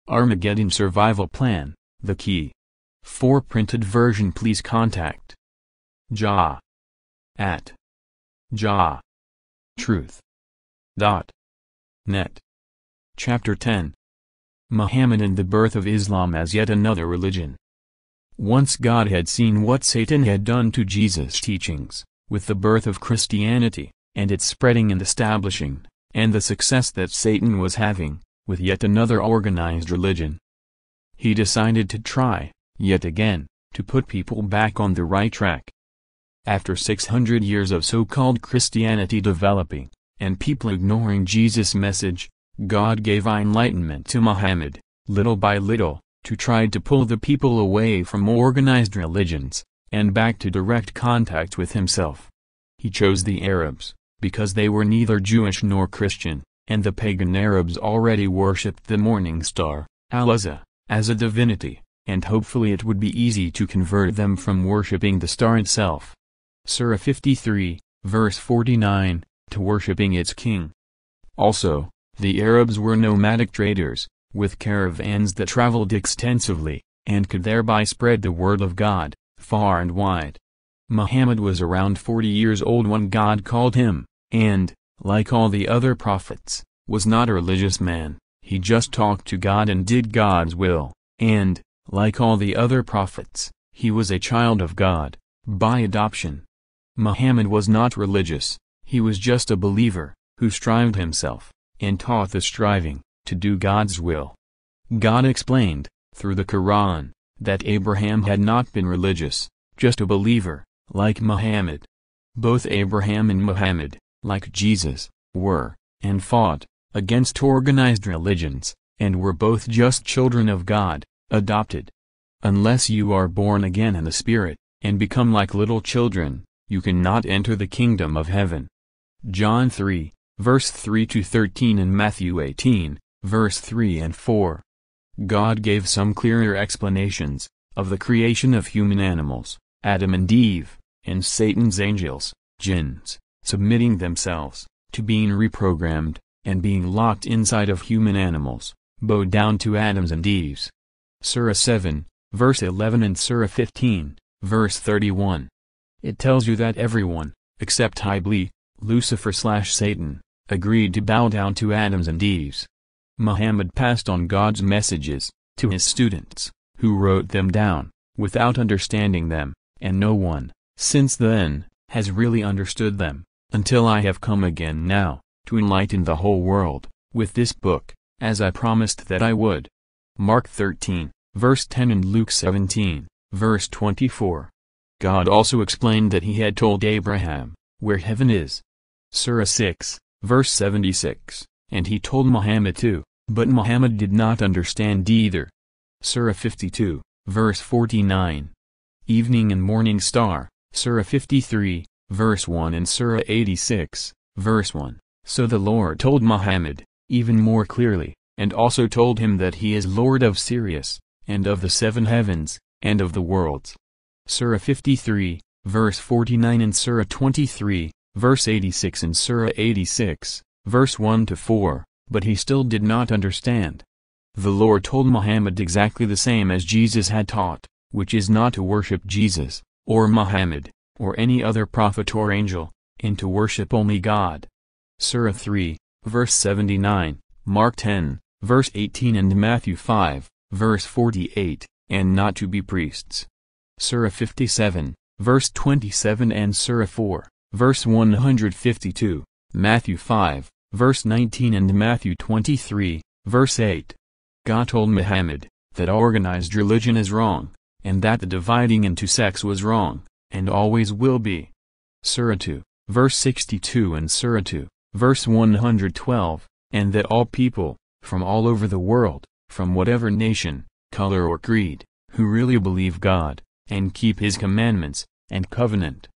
Armageddon Survival Plan, the key. For printed version please contact JAH at JAH Truth.net. Chapter 10. Muhammad and the Birth of Islam as Yet Another Religion. Once God had seen what Satan had done to Jesus' teachings, with the birth of Christianity, and its spreading and establishing, and the success that Satan was having, with yet another organized religion. He decided to try, yet again, to put people back on the right track. After 600 years of so-called Christianity developing, and people ignoring Jesus' message, God gave enlightenment to Muhammad, little by little, to try to pull the people away from organized religions, and back to direct contact with himself. He chose the Arabs, because they were neither Jewish nor Christian, and the pagan Arabs already worshipped the morning star, Al-Azza, as a divinity, and hopefully it would be easy to convert them from worshipping the star itself. Surah 53, verse 49, to worshipping its king. Also, the Arabs were nomadic traders, with caravans that traveled extensively, and could thereby spread the word of God, far and wide. Muhammad was around 40 years old when God called him, and, like all the other prophets, was not a religious man. He just talked to God and did God's will, and, like all the other prophets, he was a child of God, by adoption. Muhammad was not religious, he was just a believer, who strived himself, and taught the striving, to do God's will. God explained, through the Quran, that Abraham had not been religious, just a believer, like Muhammad. Both Abraham and Muhammad, like Jesus, were, and fought, against organized religions, and were both just children of God, adopted. Unless you are born again in the Spirit, and become like little children, you cannot enter the kingdom of heaven. John 3, verse 3-13 and Matthew 18, verse 3 and 4. God gave some clearer explanations, of the creation of human animals, Adam and Eve, and Satan's angels, jinns, submitting themselves, to being reprogrammed, and being locked inside of human animals, bowed down to Adam's and Eve's. Surah 7, verse 11 and Surah 15, verse 31. It tells you that everyone, except Iblis, Lucifer/Satan, agreed to bow down to Adam's and Eve's. Muhammad passed on God's messages, to his students, who wrote them down, without understanding them, and no one, since then, has really understood them, until I have come again now, to enlighten the whole world, with this book, as I promised that I would. Mark 13, verse 10 and Luke 17, verse 24. God also explained that he had told Abraham, where heaven is. Surah 6, verse 76, and he told Muhammad too, but Muhammad did not understand either. Surah 52, verse 49. Evening and morning star, Surah 53, verse 1 and Surah 86, verse 1. So the Lord told Muhammad, even more clearly, and also told him that he is Lord of Sirius, and of the 7 heavens, and of the worlds. Surah 53, verse 49 and Surah 23, verse 86 and Surah 86, verse 1-4, but he still did not understand. The Lord told Muhammad exactly the same as Jesus had taught, which is not to worship Jesus, or Muhammad, or any other prophet or angel, and to worship only God. Surah 3, verse 79, Mark 10, verse 18 and Matthew 5, verse 48, and not to be priests. Surah 57, verse 27 and Surah 4, verse 152, Matthew 5, verse 19 and Matthew 23, verse 8. God told Muhammad, that organized religion is wrong, and that the dividing into sects was wrong, and always will be. Surah 2, verse 62 and Surah 2, verse 112, and that all people, from all over the world, from whatever nation, color or creed, who really believe God, and keep his commandments, and covenant.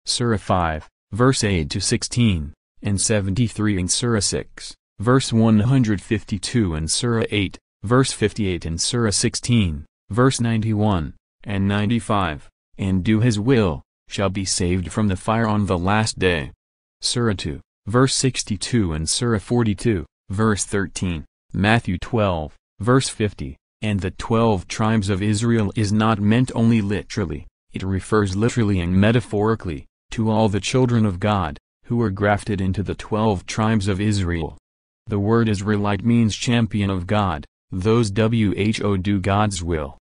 Surah 5, verse 8-16, and 73 in Surah 6, verse 152 and Surah 8, verse 58 and Surah 16, verse 91, and 95, and do his will, shall be saved from the fire on the last day. Surah 2, verse 62 and Surah 42, verse 13, Matthew 12, Verse 50, and the 12 tribes of Israel is not meant only literally, it refers literally and metaphorically, to all the children of God, who were grafted into the 12 tribes of Israel. The word Israelite means champion of God, those who do God's will.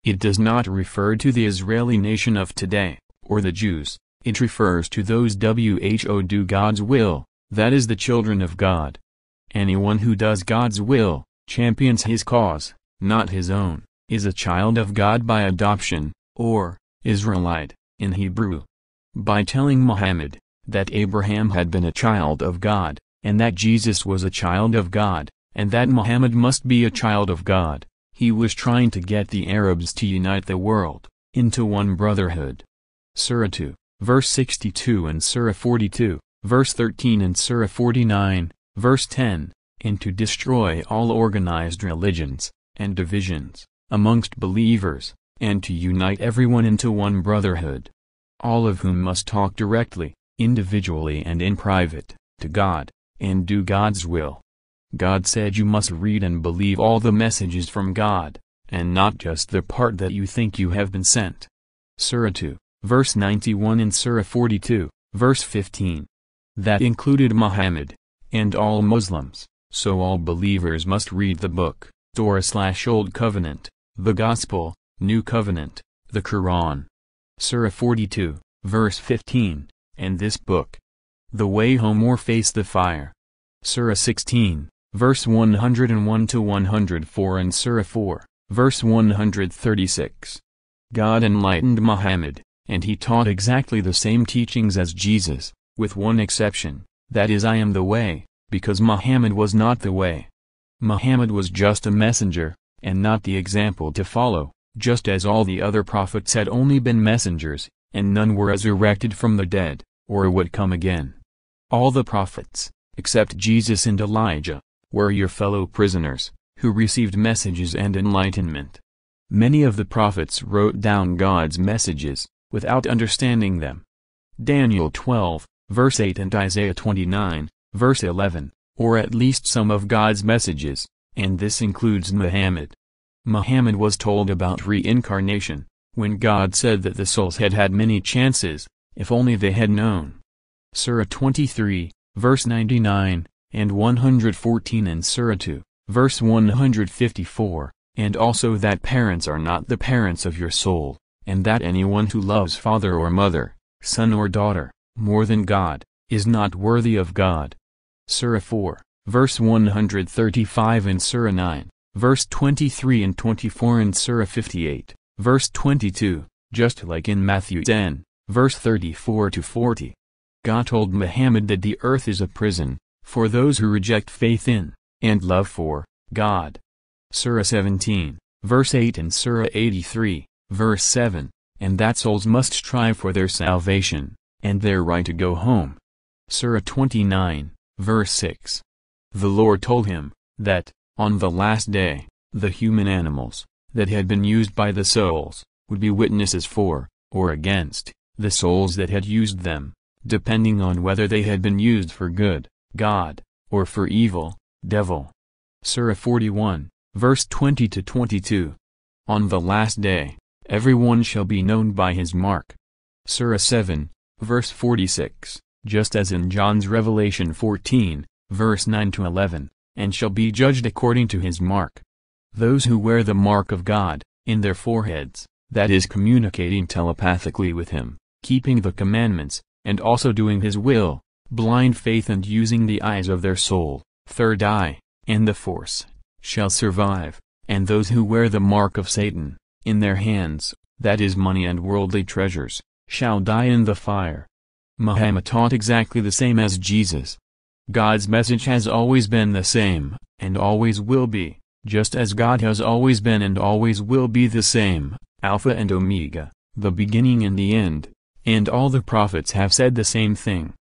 It does not refer to the Israeli nation of today, or the Jews, it refers to those who do God's will, that is the children of God. Anyone who does God's will, champions his cause, not his own, is a child of God by adoption, or Israelite, in Hebrew. By telling Mohammed that Abraham had been a child of God, and that Jesus was a child of God, and that Mohammed must be a child of God, he was trying to get the Arabs to unite the world into one brotherhood. Surah 2, verse 62 and Surah 42, verse 13 and Surah 49, verse 10, and to destroy all organized religions and divisions amongst believers, and to unite everyone into one brotherhood, all of whom must talk directly, individually and in private, to God, and do God's will. God said you must read and believe all the messages from God, and not just the part that you think you have been sent. Surah 2, verse 91 and Surah 42, verse 15. That included Muhammad, and all Muslims, so all believers must read the book, Torah/Old Covenant, the Gospel, New Covenant, the Quran. Surah 42, verse 15, and this book. The way home or face the fire. Surah 16, verse 101 to 104 and Surah 4, verse 136. God enlightened Muhammad, and he taught exactly the same teachings as Jesus, with one exception, that is I am the way, because Muhammad was not the way. Muhammad was just a messenger, and not the example to follow, just as all the other prophets had only been messengers, and none were resurrected from the dead, or would come again. All the prophets, except Jesus and Elijah, were your fellow prisoners, who received messages and enlightenment. Many of the prophets wrote down God's messages, without understanding them. Daniel 12, verse 8 and Isaiah 29, verse 11, or at least some of God's messages, and this includes Muhammad. Muhammad was told about reincarnation, when God said that the souls had had many chances, if only they had known. Surah 23, verse 99, and 114 and Surah 2, verse 154, and also that parents are not the parents of your soul, and that anyone who loves father or mother, son or daughter, more than God, is not worthy of God. Surah 4, verse 135 and Surah 9, verse 23 and 24 and Surah 58, verse 22, just like in Matthew 10, verse 34 to 40. God told Muhammad that the earth is a prison, for those who reject faith in, and love for, God. Surah 17, verse 8 and Surah 83, verse 7, and that souls must strive for their salvation, and their right to go home. Surah 29, verse 6. The Lord told him, that, on the last day, the human animals, that had been used by the souls, would be witnesses for, or against, the souls that had used them, depending on whether they had been used for good, God, or for evil, devil. Surah 41, verse 20 to 22. On the last day, everyone shall be known by his mark. Surah 7, verse 46, just as in John's Revelation 14, verse 9 to 11, and shall be judged according to his mark. Those who wear the mark of God, in their foreheads, that is communicating telepathically with him, keeping the commandments, and also doing his will, blind faith and using the eyes of their soul, third eye, and the force, shall survive, and those who wear the mark of Satan, in their hands, that is money and worldly treasures, shall die in the fire. Muhammad taught exactly the same as Jesus. God's message has always been the same, and always will be, just as God has always been and always will be the same, Alpha and Omega, the beginning and the end, and all the prophets have said the same thing.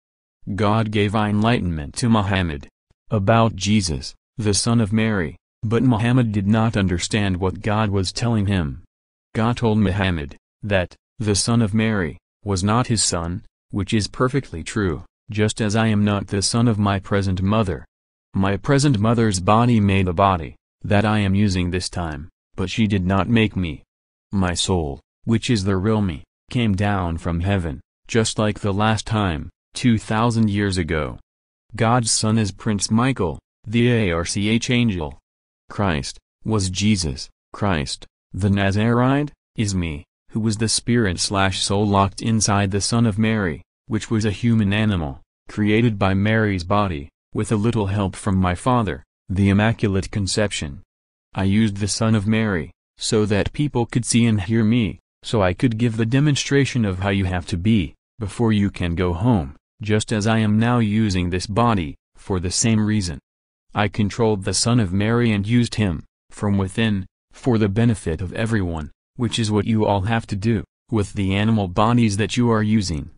God gave enlightenment to Muhammad about Jesus, the son of Mary, but Muhammad did not understand what God was telling him. God told Muhammad that the son of Mary was not his son, which is perfectly true, just as I am not the son of my present mother. My present mother's body made a body, that I am using this time, but she did not make me. My soul, which is the real me, came down from heaven, just like the last time, 2,000 years ago. God's Son is Prince Michael, the Archangel. Christ, was Jesus. Christ, the Nazarite, is me, who was the spirit/soul locked inside the Son of Mary, which was a human animal, created by Mary's body, with a little help from my Father, the Immaculate Conception. I used the Son of Mary, so that people could see and hear me, so I could give the demonstration of how you have to be, before you can go home, just as I am now using this body, for the same reason. I controlled the Son of Mary and used him, from within, for the benefit of everyone, which is what you all have to do, with the animal bodies that you are using.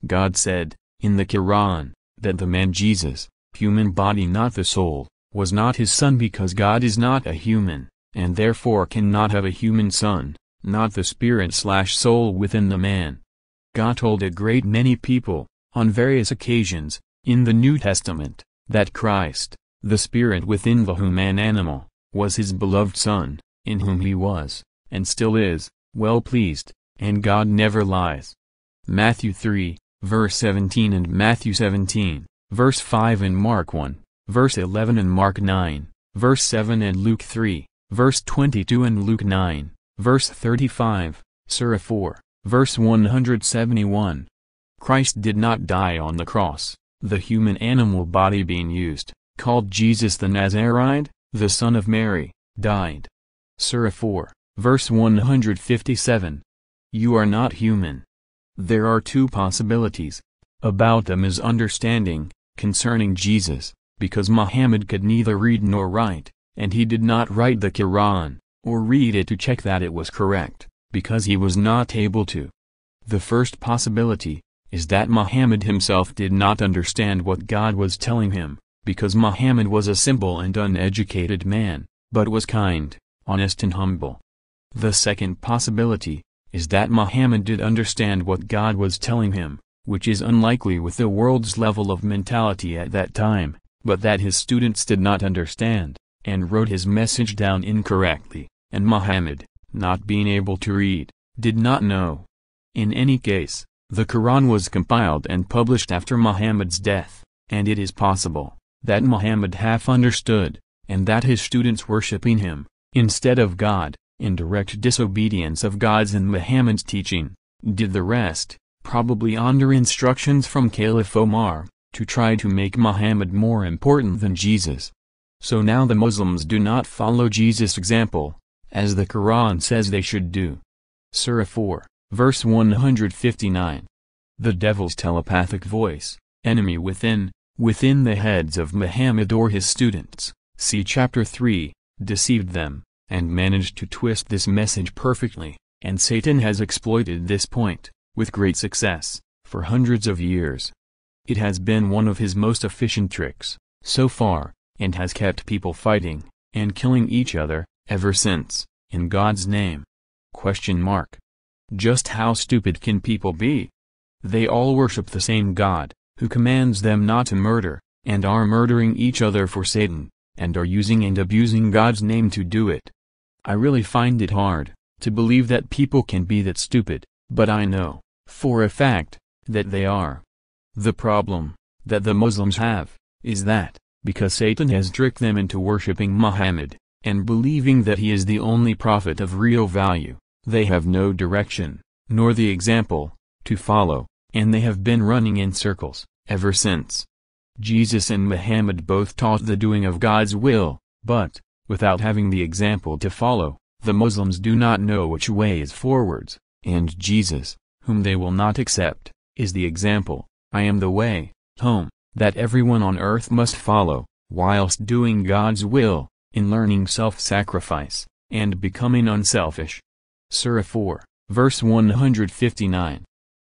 God said, in the Quran, that the man Jesus, human body not the soul, was not his son because God is not a human, and therefore cannot have a human son, not the spirit/soul within the man. God told a great many people, on various occasions, in the New Testament, that Christ, the spirit within the human animal, was his beloved Son, in whom he was, and still is, well pleased, and God never lies. Matthew 3, verse 17 and Matthew 17, verse 5 and Mark 1, verse 11 and Mark 9, verse 7 and Luke 3, verse 22 and Luke 9, verse 35, Surah 4, verse 171. Christ did not die on the cross, the human animal body being used, called Jesus the Nazarite, the Son of Mary, died. Surah 4, verse 157. You are not human. There are two possibilities about the misunderstanding concerning Jesus, because Muhammad could neither read nor write, and he did not write the Quran, or read it to check that it was correct, because he was not able to. The first possibility is that Muhammad himself did not understand what God was telling him, because Muhammad was a simple and uneducated man, but was kind, honest and humble. The second possibility is that Muhammad did understand what God was telling him, which is unlikely with the world's level of mentality at that time, but that his students did not understand, and wrote his message down incorrectly, and Muhammad, not being able to read, did not know. In any case, the Quran was compiled and published after Muhammad's death, and it is possible that Muhammad half understood, and that his students worshipping him, instead of God, in direct disobedience of God's and Muhammad's teaching, did the rest, probably under instructions from Caliph Omar, to try to make Muhammad more important than Jesus. So now the Muslims do not follow Jesus' example, as the Quran says they should do. Surah 4, verse 159. The devil's telepathic voice, enemy within the heads of Muhammad or his students, see chapter 3, deceived them, and managed to twist this message perfectly, and Satan has exploited this point, with great success, for hundreds of years. It has been one of his most efficient tricks, so far, and has kept people fighting, and killing each other, ever since, in God's name. Just how stupid can people be? They all worship the same God, who commands them not to murder, and are murdering each other for Satan, and are using and abusing God's name to do it. I really find it hard to believe that people can be that stupid, but I know, for a fact, that they are. The problem that the Muslims have is that, because Satan has tricked them into worshipping Muhammad, and believing that he is the only prophet of real value, they have no direction, nor the example, to follow, and they have been running in circles, ever since. Jesus and Muhammad both taught the doing of God's will, but, without having the example to follow, the Muslims do not know which way is forwards, and Jesus, whom they will not accept, is the example. I am the way, home, that everyone on earth must follow, whilst doing God's will, in learning self-sacrifice, and becoming unselfish. Surah 4, verse 159.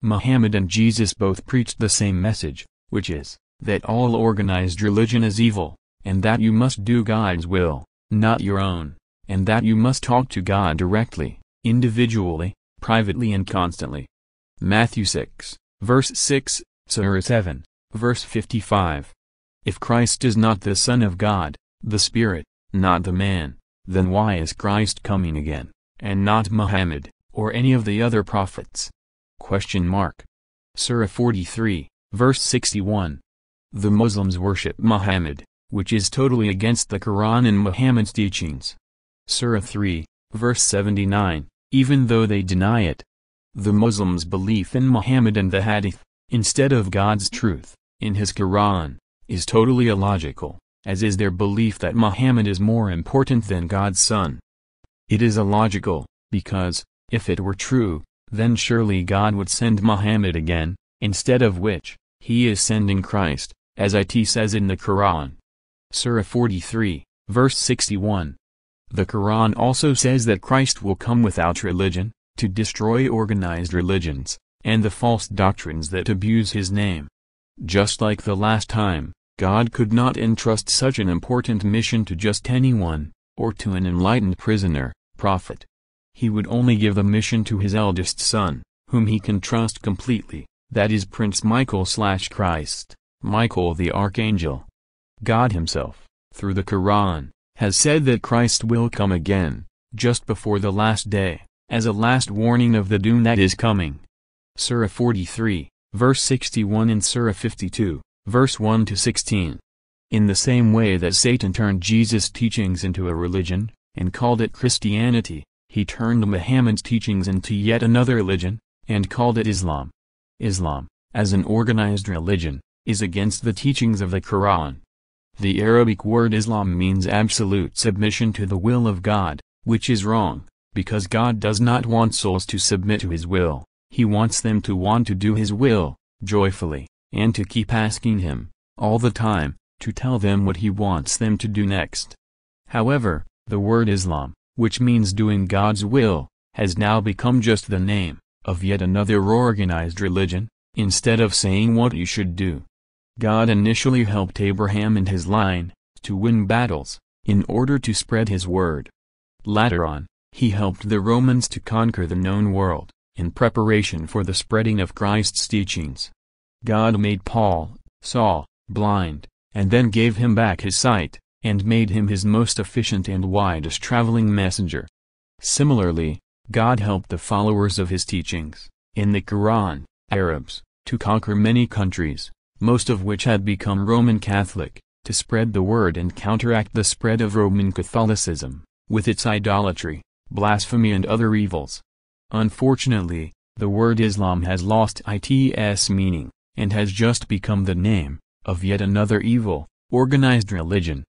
Muhammad and Jesus both preached the same message, which is, that all organized religion is evil, and that you must do God's will, not your own, and that you must talk to God directly, individually, privately and constantly. Matthew 6, verse 6, Surah 7, verse 55. If Christ is not the Son of God, the Spirit, not the man, then why is Christ coming again, and not Muhammad, or any of the other prophets? Question mark. Surah 43, verse 61. The Muslims worship Muhammad, which is totally against the Quran and Muhammad's teachings. Surah 3, verse 79, even though they deny it. The Muslims' belief in Muhammad and the Hadith, instead of God's truth, in his Quran, is totally illogical, as is their belief that Muhammad is more important than God's son. It is illogical, because, if it were true, then surely God would send Muhammad again, instead of which, he is sending Christ, as it says in the Quran. Surah 43, verse 61. The Quran also says that Christ will come without religion, to destroy organized religions, and the false doctrines that abuse his name. Just like the last time, God could not entrust such an important mission to just anyone, or to an enlightened prisoner, prophet. He would only give the mission to his eldest son, whom he can trust completely, that is Prince Michael/Christ, Michael the Archangel. God himself, through the Quran, has said that Christ will come again, just before the last day, as a last warning of the doom that is coming. Surah 43, verse 61 and Surah 52, verse 1 to 16. In the same way that Satan turned Jesus' teachings into a religion, and called it Christianity, he turned Muhammad's teachings into yet another religion, and called it Islam. Islam, as an organized religion, is against the teachings of the Quran. The Arabic word Islam means absolute submission to the will of God, which is wrong, because God does not want souls to submit to his will. He wants them to want to do his will, joyfully, and to keep asking him, all the time, to tell them what he wants them to do next. However, the word Islam, which means doing God's will, has now become just the name of yet another organized religion, instead of saying what you should do. God initially helped Abraham and his line to win battles, in order to spread his word. Later on, he helped the Romans to conquer the known world, in preparation for the spreading of Christ's teachings. God made Paul, Saul, blind, and then gave him back his sight, and made him his most efficient and widest traveling messenger. Similarly, God helped the followers of his teachings, in the Quran, Arabs, to conquer many countries, most of which had become Roman Catholic, to spread the word and counteract the spread of Roman Catholicism, with its idolatry, blasphemy and other evils. Unfortunately, the word Islam has lost its meaning, and has just become the name of yet another evil, organized religion,